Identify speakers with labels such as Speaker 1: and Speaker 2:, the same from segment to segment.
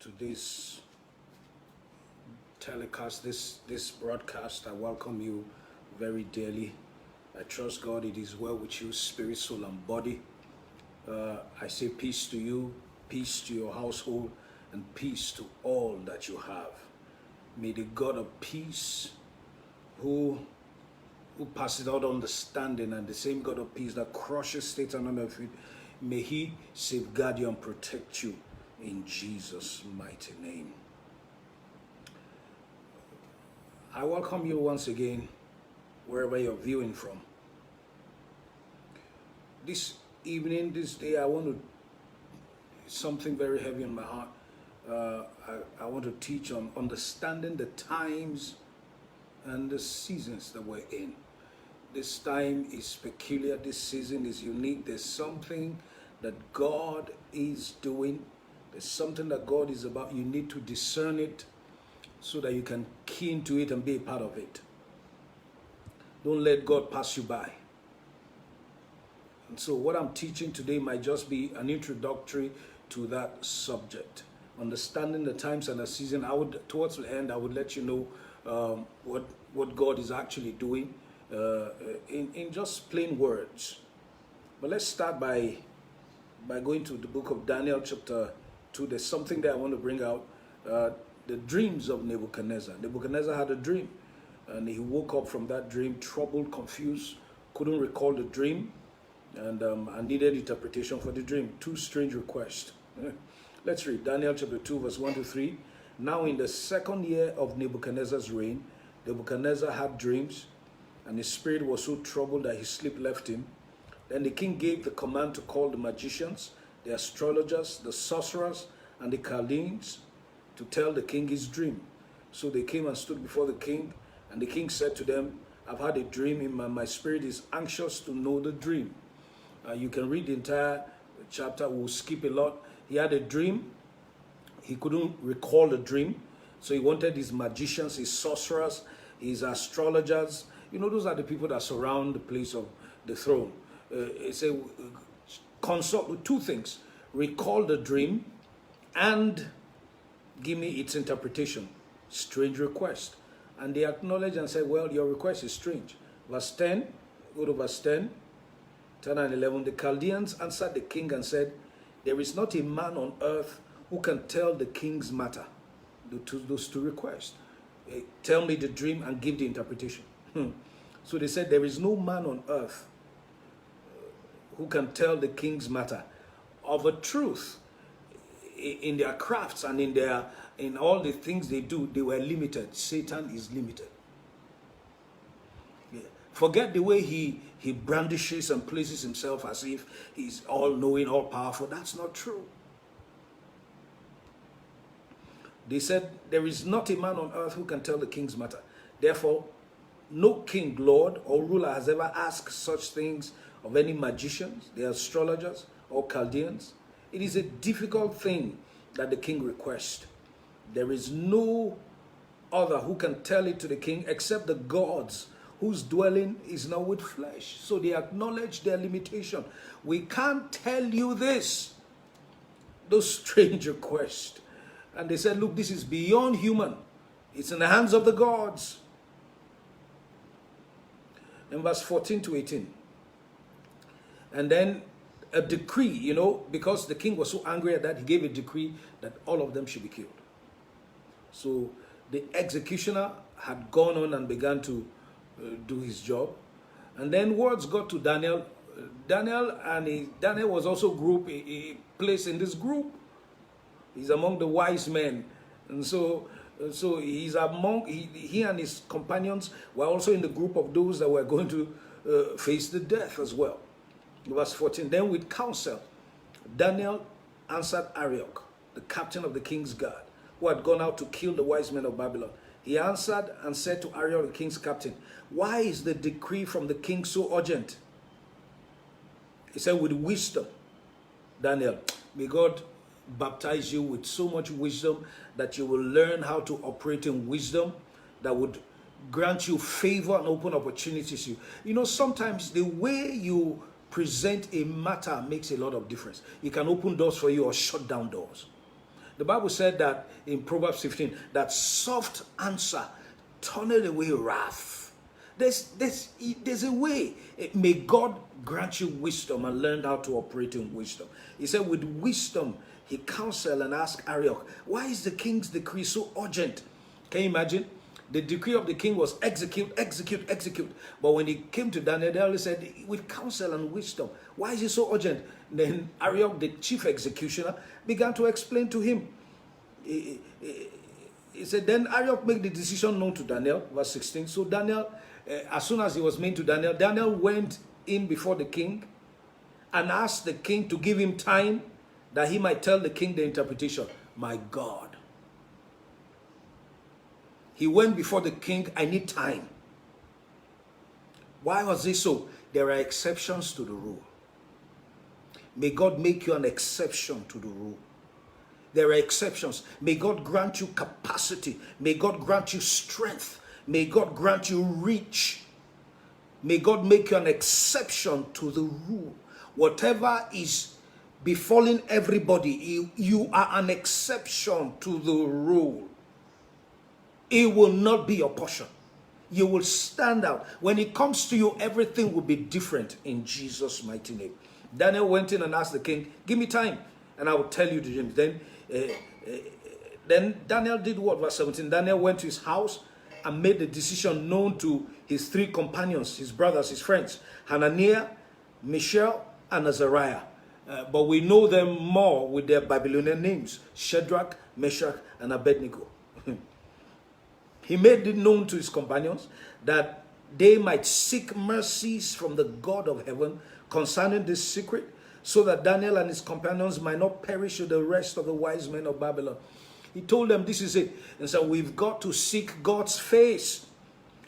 Speaker 1: to this telecast, this broadcast. I welcome you very dearly. I trust God it is well with you, spirit, soul, and body. I say peace to you, peace to your household, and peace to all that you have. May the God of peace, who passes out understanding, and the same God of peace that crushes Satan under feet, may he safeguard you and protect you in Jesus' mighty name. I welcome you once again, wherever you're viewing from. This evening, this day, I want to, something very heavy in my heart. I want to teach on understanding the times and the seasons that we're in. This time is peculiar, this season is unique. There's something that God is doing. There's something that God is about. You need to discern it so that you can key into it and be a part of it. Don't let God pass you by. And so what I'm teaching today might just be an introductory to that subject. Understanding the times and the season. Towards the end, I would let you know what God is actually doing in just plain words. But let's start by going to the book of Daniel chapter 2. There's something that I want to bring out. The dreams of Nebuchadnezzar. Nebuchadnezzar had a dream, and he woke up from that dream troubled, confused, couldn't recall the dream, and needed interpretation for the dream. Two strange requests. Let's read Daniel chapter 2 verse 1 to 3. Now in the second year of Nebuchadnezzar's reign, Nebuchadnezzar had dreams, and his spirit was so troubled that his sleep left him. Then the king gave the command to call the magicians, the astrologers, the sorcerers, and the Chaldeans to tell the king his dream. So they came and stood before the king, and the king said to them, I've had a dream, in my spirit is anxious to know the dream. You can read the entire chapter, we'll skip a lot. He had a dream, he couldn't recall the dream, so he wanted his magicians, his sorcerers, his astrologers. You know, those are the people that surround the place of the throne. He said, consult with two things: recall the dream and give me its interpretation. Strange request. And they acknowledged and said, well, your request is strange. Verse 10, go to verse 10 and 11. The Chaldeans answered the king and said, there is not a man on earth who can tell the king's matter. Those two requests. Tell me the dream and give the interpretation. So they said, there is no man on earth who can tell the king's matter. Of a truth, in their crafts and in all the things they do, they were limited. Satan is limited. Yeah. Forget the way he brandishes and places himself as if he's all-knowing, all-powerful. That's not true. They said, there is not a man on earth who can tell the king's matter. Therefore, no king, lord, or ruler has ever asked such things of any magicians, the astrologers, or Chaldeans. It is a difficult thing that the king requests. There is no other who can tell it to the king except the gods whose dwelling is not with flesh. So they acknowledge their limitation. We can't tell you this. Those strange requests. And they said, look, this is beyond human. It's in the hands of the gods. In verse 14 to 18. And then a decree, because the king was so angry at that, he gave a decree that all of them should be killed. So the executioner had gone on and began to do his job. And then words got to Daniel. Daniel was also placed in this group. He's among the wise men. And so he's among, he and his companions were also in the group of those that were going to face the death as well. Verse 14, then with counsel, Daniel answered Arioch, the captain of the king's guard, who had gone out to kill the wise men of Babylon. He answered and said to Arioch, the king's captain, why is the decree from the king so urgent? He said, with wisdom, Daniel, may God baptize you with so much wisdom that you will learn how to operate in wisdom that would grant you favor and open opportunities. Sometimes the way you present a matter makes a lot of difference. It can open doors for you or shut down doors. The Bible said that in Proverbs 15, that soft answer turneth away wrath. There's a way. May God grant you wisdom and learn how to operate in wisdom. He said, with wisdom, he counseled and asked Arioch, why is the king's decree so urgent? Can you imagine? The decree of the king was execute, execute, execute. But when he came to Daniel, they only said, with counsel and wisdom. Why is it so urgent? Then Arioch, the chief executioner, began to explain to him. He said, then Arioch made the decision known to Daniel, verse 16. So Daniel, as soon as he was made to Daniel, Daniel went in before the king and asked the king to give him time that he might tell the king the interpretation. My God. He went before the king, I need time. Why was this so? There are exceptions to the rule. May God make you an exception to the rule. There are exceptions. May God grant you capacity. May God grant you strength. May God grant you reach. May God make you an exception to the rule. Whatever is befalling everybody, you are an exception to the rule. It will not be your portion. You will stand out. When it comes to you, everything will be different in Jesus' mighty name. Daniel went in and asked the king, give me time and I will tell you the dreams. Then Daniel did what? Verse 17. Daniel went to his house and made the decision known to his three companions, his brothers, his friends, Hananiah, Mishael, and Azariah. But we know them more with their Babylonian names, Shadrach, Meshach, and Abednego. He made it known to his companions that they might seek mercies from the God of heaven concerning this secret, so that Daniel and his companions might not perish with the rest of the wise men of Babylon. He told them this is it. And so we've got to seek God's face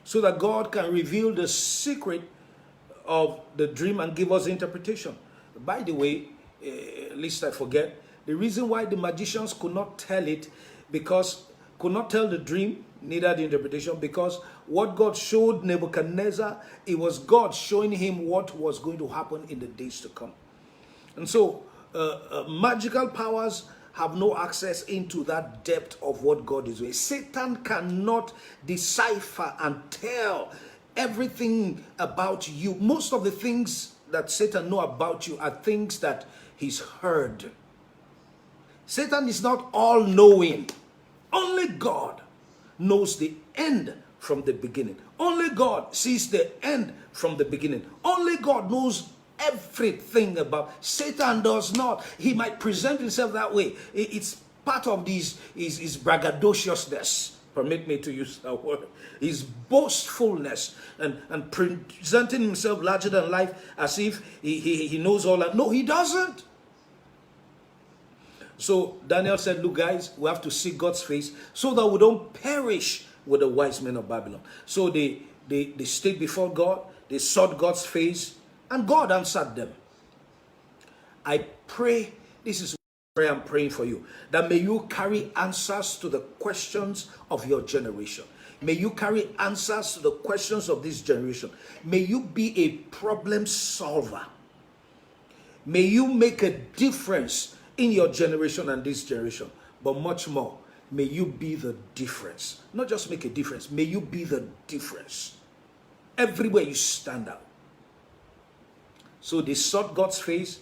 Speaker 1: so that God can reveal the secret of the dream and give us interpretation. By the way, lest I forget, the reason why the magicians could not tell it, could not tell the dream, neither the interpretation, because what God showed Nebuchadnezzar, it was God showing him what was going to happen in the days to come. And so magical powers have no access into that depth of what God is doing. Satan cannot decipher and tell everything about you. Most of the things that Satan knows about you are things that he's heard. Satan is not all-knowing. Only God knows the end from the beginning. Only God sees the end from the beginning. Only God knows everything about. Satan does not. He might present himself that way. It's part of his braggadociousness. Permit me to use that word. His boastfulness and presenting himself larger than life as if he knows all that. No, he doesn't. So Daniel said, look guys, we have to seek God's face so that we don't perish with the wise men of Babylon. So they stayed before God, they sought God's face, and God answered them. I pray, this is what I'm praying for you, that may you carry answers to the questions of your generation. May you carry answers to the questions of this generation. May you be a problem solver. May you make a difference in your generation and this generation. But much more, may you be the difference. Not just make a difference, may you be the difference. Everywhere you stand out. So they sought God's face,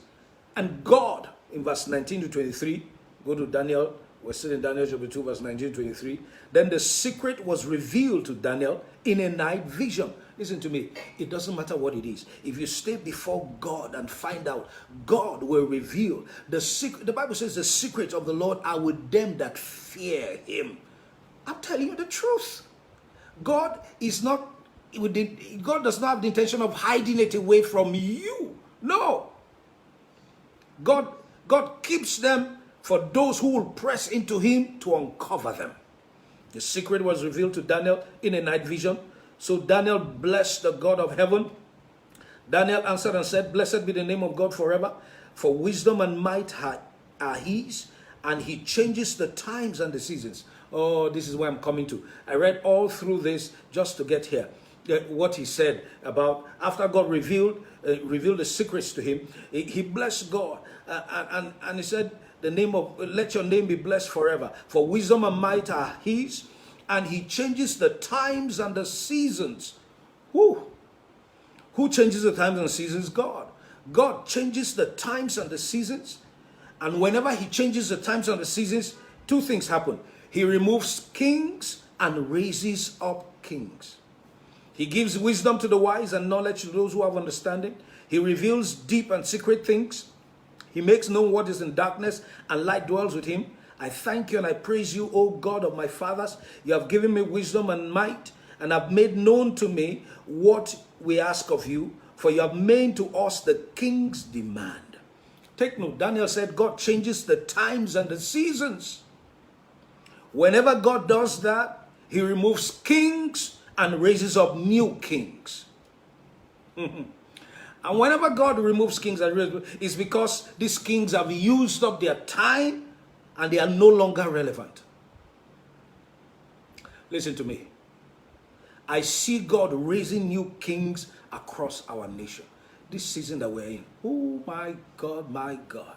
Speaker 1: and God, in verse 19 to 23, go to Daniel, we're still in Daniel chapter 2, verse 19 to 23. Then the secret was revealed to Daniel in a night vision. Listen to me, it doesn't matter what it is. If you stay before God and find out, God will reveal the secret. The Bible says the secret of the Lord are with them that fear him. I'm telling you the truth. God does not have the intention of hiding it away from you. No. God keeps them for those who will press into him to uncover them. The secret was revealed to Daniel in a night vision. So Daniel blessed the God of heaven. Daniel answered and said, blessed be the name of God forever, for wisdom and might are his, and he changes the times and the seasons. Oh, this is where I'm coming to. I read all through this just to get here. What he said about after God revealed the secrets to him, he blessed God. And he said, let your name be blessed forever. For wisdom and might are his, and he changes the times and the seasons. Who changes the times and seasons? God. God changes the times and the seasons. And whenever he changes the times and the seasons, two things happen. He removes kings and raises up kings. He gives wisdom to the wise and knowledge to those who have understanding. He reveals deep and secret things. He makes known what is in darkness, and light dwells with him. I thank you and I praise you, O God of my fathers. You have given me wisdom and might, and have made known to me what we ask of you, for you have made to us the king's demand. Take note, Daniel said God changes the times and the seasons. Whenever God does that, he removes kings and raises up new kings. And whenever God removes kings, it's because these kings have used up their time and they are no longer relevant. Listen to me. I see God raising new kings across our nation. This season that we're in. Oh my God, my God.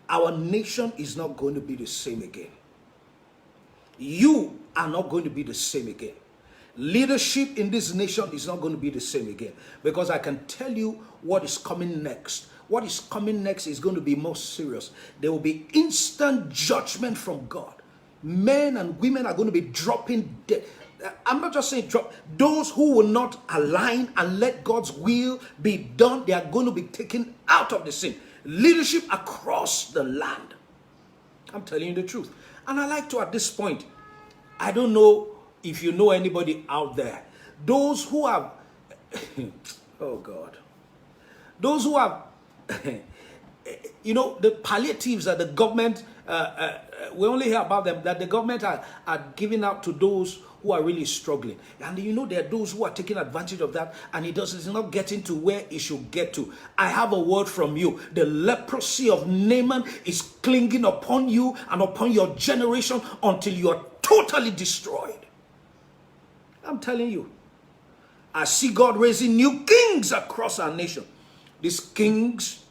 Speaker 1: Our nation is not going to be the same again. You are not going to be the same again. Leadership in this nation is not going to be the same again, because I can tell you what is coming next. What is coming next is going to be more serious. There will be instant judgment from God. Men and women are going to be dropping dead. I'm not just saying drop. Those who will not align and let God's will be done, they are going to be taken out of the scene. Leadership across the land. I'm telling you the truth. And I like to, at this point, I don't know if you know anybody out there, those who have, oh God, those who have, the palliatives that the government, we only hear about them, that the government are giving out to those who are really struggling. And there are those who are taking advantage of that, and it's not getting to where it should get to. I have a word from you. The leprosy of Naaman is clinging upon you and upon your generation until you are totally destroyed. I'm telling you, I see God raising new kings across our nation. These kings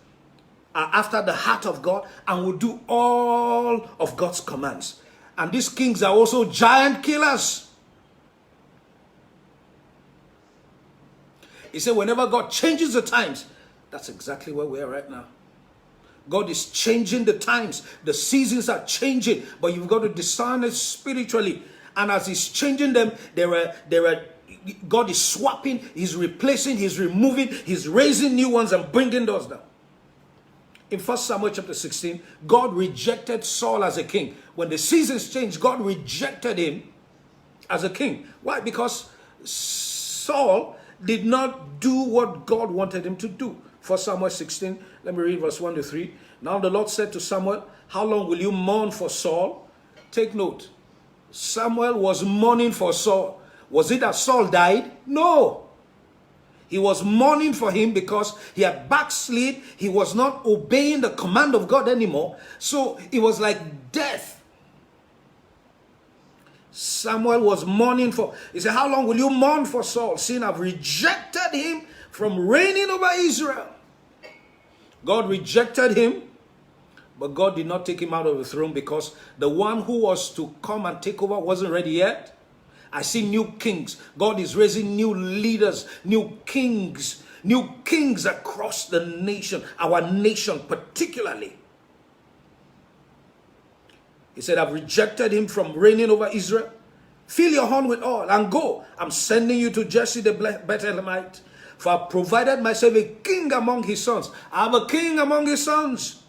Speaker 1: are after the heart of God and will do all of God's commands. And these kings are also giant killers. He said whenever God changes the times, that's exactly where we are right now. God is changing the times. The seasons are changing, but you've got to discern it spiritually. And as he's changing them, God is swapping, he's replacing, he's removing, he's raising new ones and bringing those down. In 1 Samuel chapter 16, God rejected Saul as a king. When the seasons changed, God rejected him as a king. Why? Because Saul did not do what God wanted him to do. 1 Samuel 16, let me read verse 1 to 3. Now the Lord said to Samuel, how long will you mourn for Saul? Take note. Samuel was mourning for Saul. Was it that Saul died? No. He was mourning for him because he had backslid. He was not obeying the command of God anymore. So it was like death. Samuel was mourning for. He said, how long will you mourn for Saul, seeing I've rejected him from reigning over Israel? God rejected him. But God did not take him out of the throne, because the one who was to come and take over wasn't ready yet. I see new kings. God is raising new leaders, new kings across the nation, our nation particularly. He said, I've rejected him from reigning over Israel. Fill your horn with oil and go. I'm sending you to Jesse the Bethlehemite, for I've provided myself a king among his sons. I have a king among his sons.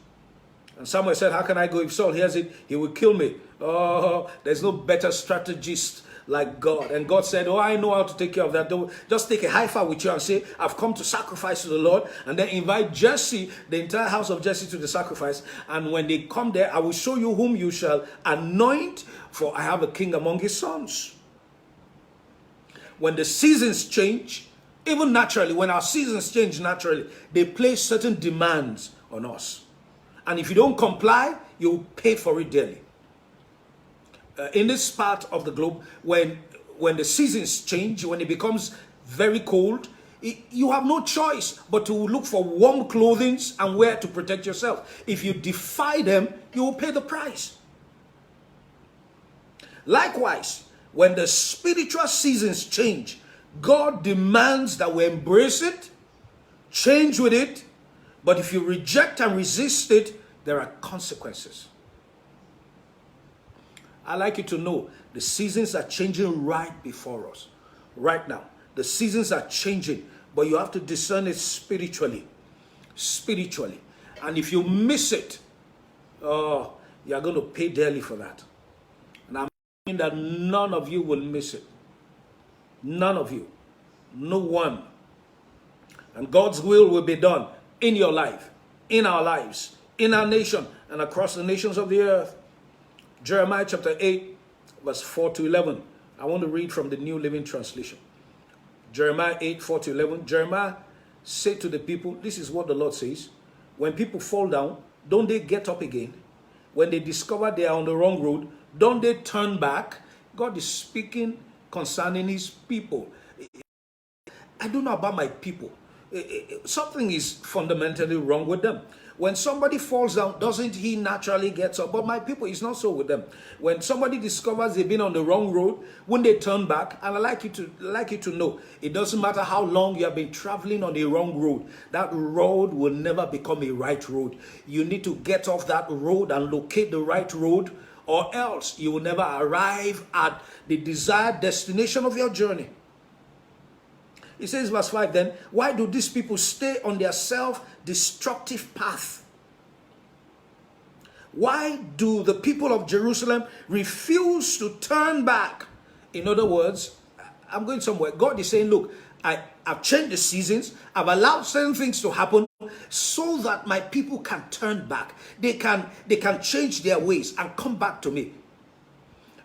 Speaker 1: And Samuel said, how can I go? If Saul hears it, he will kill me. Oh, there's no better strategist like God. And God said, oh, I know how to take care of that. Just take a heifer with you and say, I've come to sacrifice to the Lord. And then invite Jesse, the entire house of Jesse, to the sacrifice. And when they come there, I will show you whom you shall anoint, for I have a king among his sons. When the seasons change, even naturally, when our seasons change naturally, they place certain demands on us. And if you don't comply, you'll pay for it dearly. In this part of the globe, when the seasons change, when it becomes very cold, You have no choice but to look for warm clothing and wear to protect yourself. If you defy them, you will pay the price. Likewise, when the spiritual seasons change, God demands that we embrace it, change with it, but if you reject and resist it, there are consequences. I'd like you to know the seasons are changing right before us. Right now, the seasons are changing, but you have to discern it spiritually. Spiritually. And if you miss it, oh, you're going to pay dearly for that. And I'm saying that none of you will miss it. None of you. No one. And God's will be done in your life, in our lives, in our nation, and across the nations of the earth. Jeremiah chapter 8, verse 4 to 11. I want to read from the New Living Translation. Jeremiah 8, 4 to 11. Jeremiah said to the people, this is what the Lord says. When people fall down, don't they get up again? When they discover they are on the wrong road, don't they turn back? God is speaking concerning his people. I don't know about my people. Something is fundamentally wrong with them. When somebody falls down, doesn't he naturally get up? But my people, it's not so with them. When somebody discovers they've been on the wrong road, when they turn back, and I like you to know, it doesn't matter how long you have been traveling on the wrong road, that road will never become a right road. You need to get off that road and locate the right road, or else you will never arrive at the desired destination of your journey. It says, verse 5 then, why do these people stay on their self-destructive path? Why do the people of Jerusalem refuse to turn back? In other words, I'm going somewhere. God is saying, look, I've changed the seasons. I've allowed certain things to happen so that my people can turn back. They can change their ways and come back to me.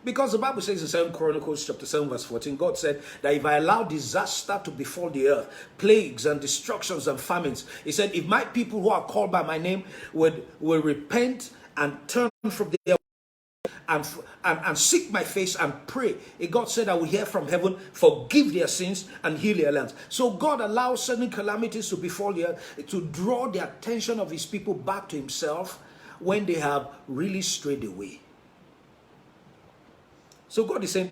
Speaker 1: Because the Bible says in 2 Chronicles chapter 7 verse 14, God said that if I allow disaster to befall the earth, plagues and destructions and famines, he said, if my people who are called by my name will repent and turn from their and seek my face and pray, God said I will hear from heaven, forgive their sins and heal their lands. So God allows certain calamities to befall the earth to draw the attention of his people back to himself when they have really strayed away. So God is saying,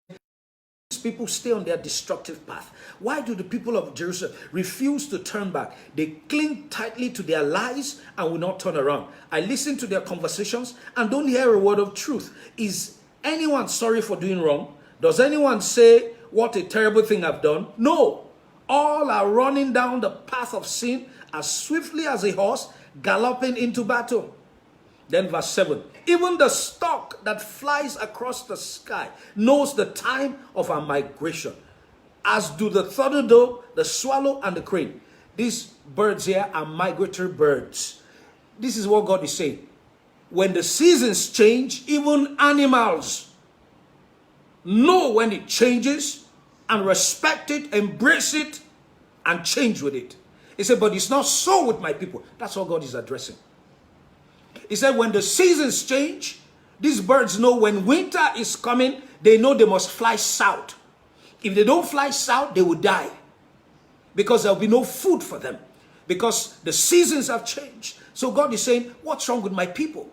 Speaker 1: these people stay on their destructive path. Why do the people of Jerusalem refuse to turn back? They cling tightly to their lies and will not turn around. I listen to their conversations and don't hear a word of truth. Is anyone sorry for doing wrong? Does anyone say, what a terrible thing I've done? No. All are running down the path of sin as swiftly as a horse galloping into battle. Then verse 7, even the stork that flies across the sky knows the time of our migration, as do the turtle dove, the swallow, and the crane. These birds here are migratory birds. This is what God is saying. When the seasons change, even animals know when it changes and respect it, embrace it, and change with it. He said, but it's not so with my people. That's what God is addressing. He said, when the seasons change, these birds know when winter is coming, they know they must fly south. If they don't fly south, they will die. Because there will be no food for them. Because the seasons have changed. So God is saying, what's wrong with my people?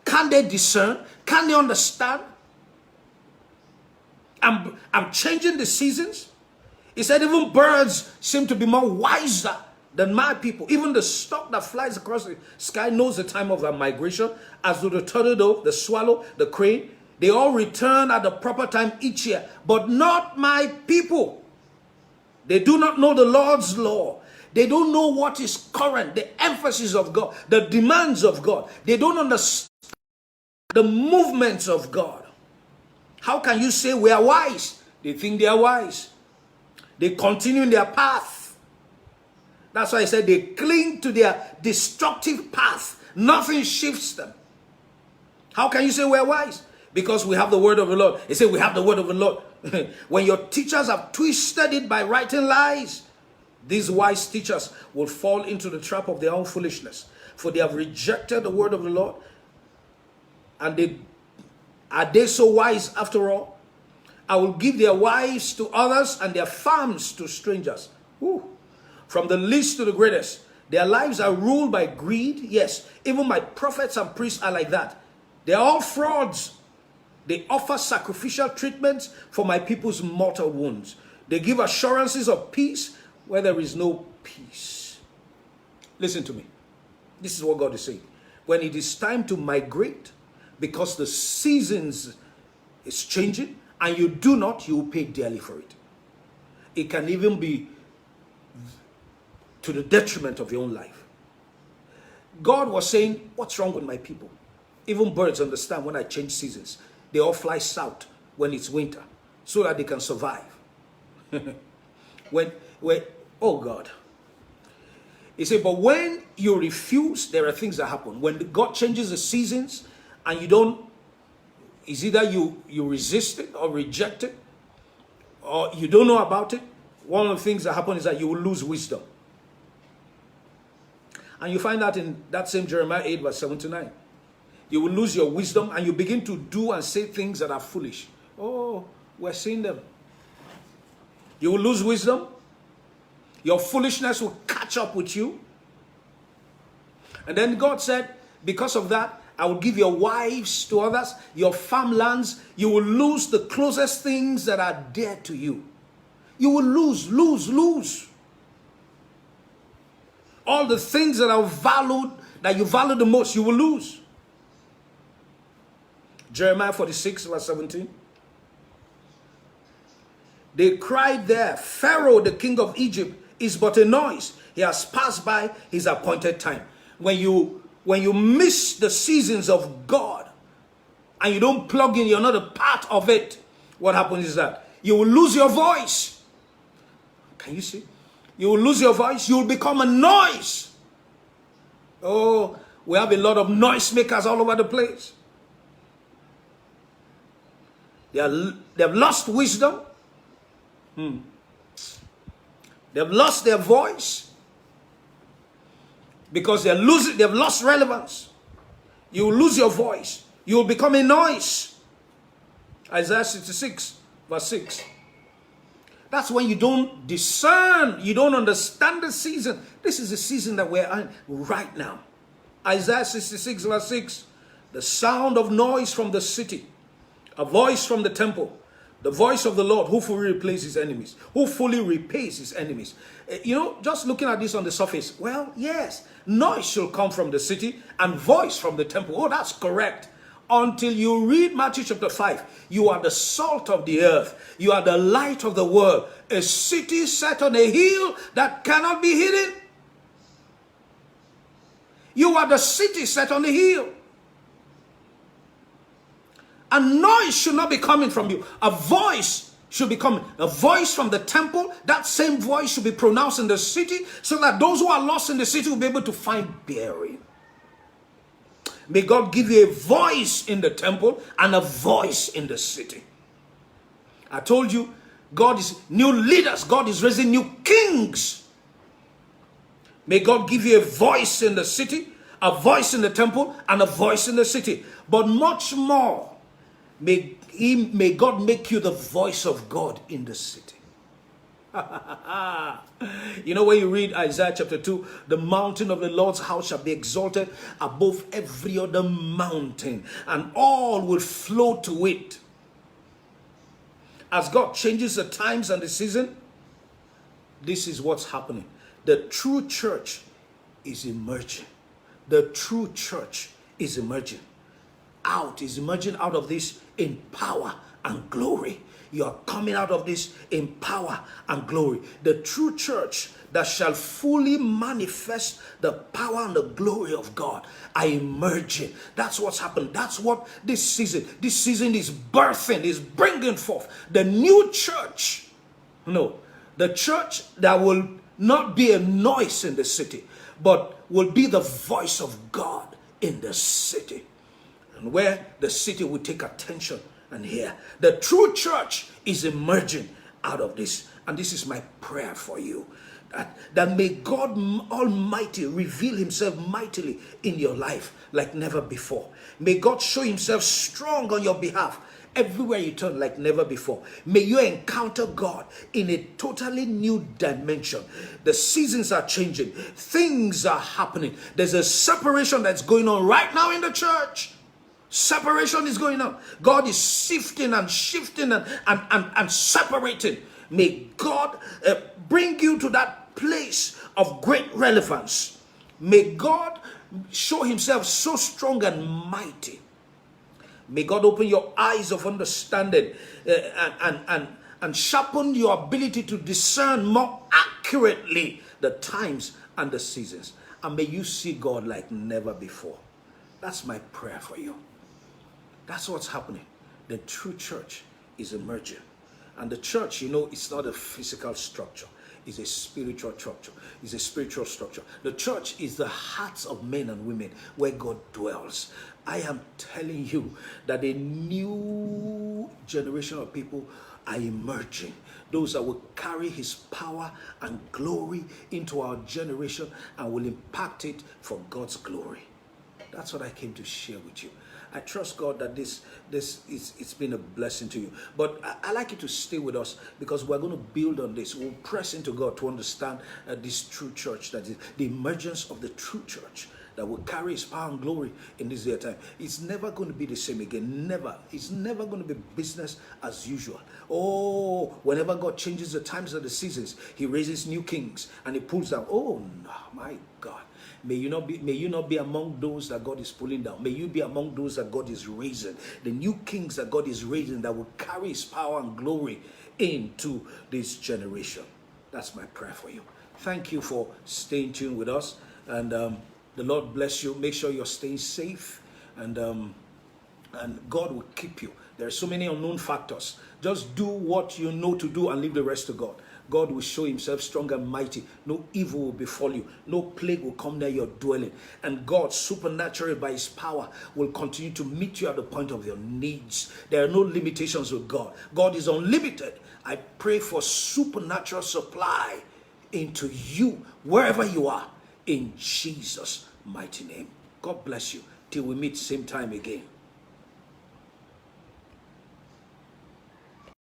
Speaker 1: Can they discern? Can they understand? I'm changing the seasons. He said, even birds seem to be more wiser than my people. Even the stork that flies across the sky knows the time of their migration, as do the turtle dove, the swallow, the crane. They all return at the proper time each year, but not my people. They do not know the Lord's law. They don't know what is current, the emphasis of God, the demands of God. They don't understand the movements of God. How can you say we are wise? They think they are wise. They continue in their path. That's why I said they cling to their destructive path. Nothing shifts them. How can you say we're wise? Because we have the word of the Lord. They say we have the word of the Lord. When your teachers have twisted it by writing lies, these wise teachers will fall into the trap of their own foolishness. For they have rejected the word of the Lord. And are they so wise after all? I will give their wives to others and their farms to strangers. Ooh. from the least to the greatest. Their lives are ruled by greed. Yes, even my prophets and priests are like that. They're all frauds. They offer sacrificial treatments for my people's mortal wounds. They give assurances of peace where there is no peace. Listen to me. This is what God is saying. When it is time to migrate, because the seasons is changing, and you do not, you will pay dearly for it. It can even be to the detriment of your own life. God was saying, what's wrong with my people? Even birds understand when I change seasons. They all fly south when it's winter so that they can survive. when, oh God. He said, but when you refuse, there are things that happen. When God changes the seasons and you don't, it's either you resist it or reject it, or you don't know about it. One of the things that happen is that you will lose wisdom. And you find that in that same Jeremiah 8 verse 7 to 9. You will lose your wisdom and you begin to do and say things that are foolish. Oh, we're seeing them. You will lose wisdom. Your foolishness will catch up with you. And then God said, because of that, I will give your wives to others, your farmlands. You will lose the closest things that are dear to you. You will lose. All the things that are valued, that you value the most, you will lose. Jeremiah 46 verse 17. They cried there, Pharaoh, the king of Egypt, is but a noise. He has passed by his appointed time. When you miss the seasons of God and you don't plug in, you're not a part of it, what happens is that you will lose your voice. Can you see? You will lose your voice. You will become a noise. Oh, we have a lot of noisemakers all over the place. They've lost wisdom. They've lost their voice because they've lost relevance. You will lose your voice. You will become a noise. Isaiah 66 verse 6. That's when you don't discern, you don't understand the season. This is the season that we're in right now. Isaiah 66 verse 6. The sound of noise from the city, a voice from the temple, the voice of the Lord who fully replays his enemies, who fully repays his enemies. You know, just looking at this on the surface, well, yes, noise shall come from the city and voice from the temple. Oh, that's correct. Until you read Matthew chapter 5, you are the salt of the earth. You are the light of the world. A city set on a hill that cannot be hidden. You are the city set on a hill. A noise should not be coming from you. A voice should be coming. A voice from the temple. That same voice should be pronounced in the city so that those who are lost in the city will be able to find bearing. May God give you a voice in the temple and a voice in the city. I told you, God is new leaders. God is raising new kings. May God give you a voice in the city, a voice in the temple, and a voice in the city. But much more, may God make you the voice of God in the city. You know, when you read Isaiah chapter 2, the mountain of the Lord's house shall be exalted above every other mountain, and all will flow to it. As God changes the times and the season, this is what's happening. The true church is emerging. The true church is emerging out of this in power and glory. You are coming out of this in power and glory. The true church that shall fully manifest the power and the glory of God are emerging. That's what's happened. That's what this season is birthing, is bringing forth. The new church. No, the church that will not be a noise in the city, but will be the voice of God in the city. And where the city will take attention and hear. The true church is emerging out of this. And this is my prayer for you. That may God Almighty reveal himself mightily in your life like never before. May God show himself strong on your behalf everywhere you turn like never before. May you encounter God in a totally new dimension. The seasons are changing. Things are happening. There's a separation that's going on right now in the church. Separation is going on. God is sifting and shifting and separating. May God bring you to that place of great relevance. May God show himself so strong and mighty. May God open your eyes of understanding and sharpen your ability to discern more accurately the times and the seasons. And may you see God like never before. That's my prayer for you. That's what's happening. The true church is emerging. And the church, it's not a physical structure. It's a spiritual structure. It's a spiritual structure. The church is the hearts of men and women where God dwells. I am telling you that a new generation of people are emerging. Those that will carry his power and glory into our generation and will impact it for God's glory. That's what I came to share with you. I trust God that it's been a blessing to you. But I like you to stay with us because we're going to build on this. We'll press into God to understand this true church, that is the emergence of the true church that will carry his power and glory in this day time. It's never going to be the same again. Never. It's never going to be business as usual. Oh, whenever God changes the times of the seasons, he raises new kings and he pulls down. Oh, no, my God. May you not be among those that God is pulling down. May you be among those that God is raising. The new kings that God is raising that will carry his power and glory into this generation. That's my prayer for you. Thank you for staying tuned with us. And the Lord bless you. Make sure you're staying safe. And God will keep you. There are so many unknown factors. Just do what you know to do and leave the rest to God. God will show himself strong and mighty. No evil will befall you. No plague will come near your dwelling. And God, supernaturally by his power, will continue to meet you at the point of your needs. There are no limitations with God. God is unlimited. I pray for supernatural supply into you, wherever you are, in Jesus' mighty name. God bless you. Till we meet same time again.